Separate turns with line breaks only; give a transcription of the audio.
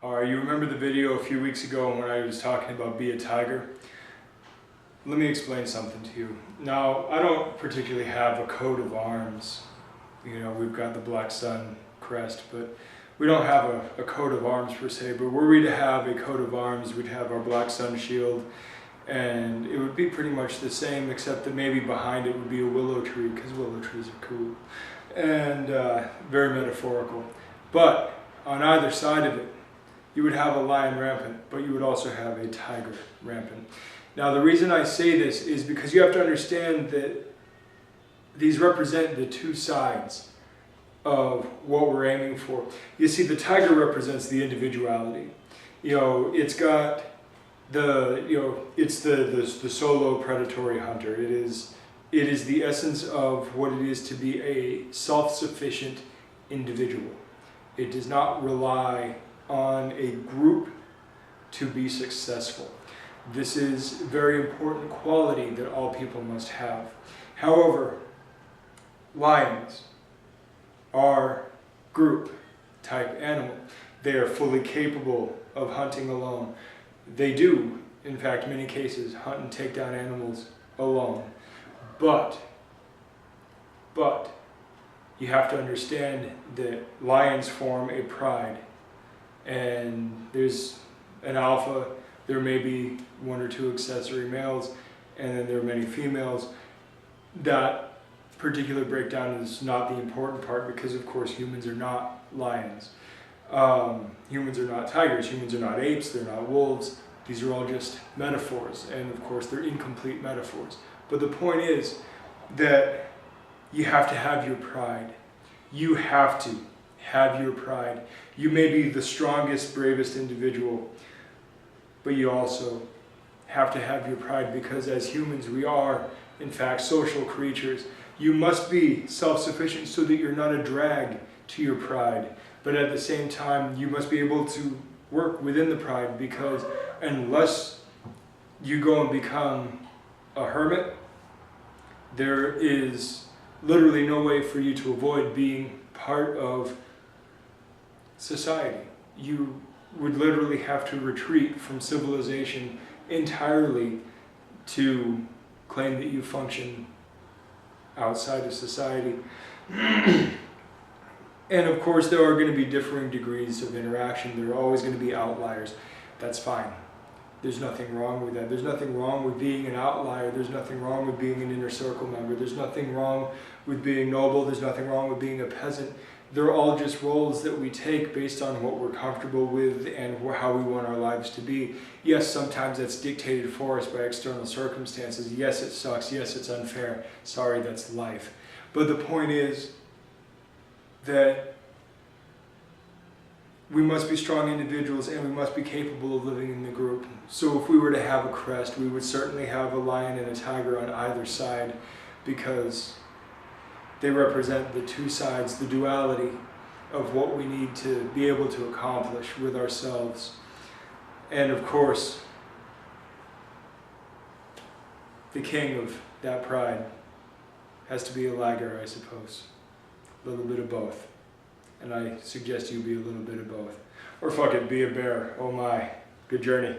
You remember the video a few weeks ago when I was talking about be a tiger? Let me explain something to you. Now, I don't particularly have a coat of arms. You know, we've got the Black Sun crest, but we don't have a coat of arms per se. But were we to have a coat of arms, we'd have our Black Sun shield, and it would be pretty much the same, except that maybe behind it would be a willow tree, because willow trees are cool, and very metaphorical. But on either side of it, you would have a lion rampant, but you would also have a tiger rampant. Now, the reason I say this is because you have to understand that these represent the two sides of what we're aiming for. You see, the tiger represents the individuality. You know, it's got the, you know, it's the solo predatory hunter. It is the essence of what it is to be a self-sufficient individual. It does not rely on a group to be successful. This is a very important quality that all people must have. However, lions are group type animal. They are fully capable of hunting alone. They do, in fact, many cases, hunt and take down animals alone. But you have to understand that lions form a pride. And there's an alpha, there may be one or two accessory males, and then there are many females. That particular breakdown is not the important part because, of course, humans are not lions. Humans are not tigers, humans are not apes, they're not wolves. These are all just metaphors, and of course they're incomplete metaphors. But the point is that you have to have your pride. You have to have your pride. You may be the strongest, bravest individual, but you also have to have your pride because as humans we are, in fact, social creatures. You must be self-sufficient so that you're not a drag to your pride, but at the same time you must be able to work within the pride, because unless you go and become a hermit, there is literally no way for you to avoid being part of society. You would literally have to retreat from civilization entirely to claim that you function outside of society. And of course there are going to be differing degrees of interaction. There are always going to be outliers. That's fine. There's nothing wrong with that. There's nothing wrong with being an outlier. There's nothing wrong with being an inner circle member. There's nothing wrong with being noble. There's nothing wrong with being a peasant. They're all just roles that we take based on what we're comfortable with and how we want our lives to be. Yes, sometimes that's dictated for us by external circumstances. Yes, it sucks. Yes, it's unfair. Sorry, that's life. But the point is that we must be strong individuals and we must be capable of living in the group. So if we were to have a crest, we would certainly have a lion and a tiger on either side, because they represent the two sides, the duality of what we need to be able to accomplish with ourselves. And of course, the king of that pride has to be a liger, I suppose. A little bit of both. And I suggest you be a little bit of both. Or fuck it, be a bear. Oh my. Good journey.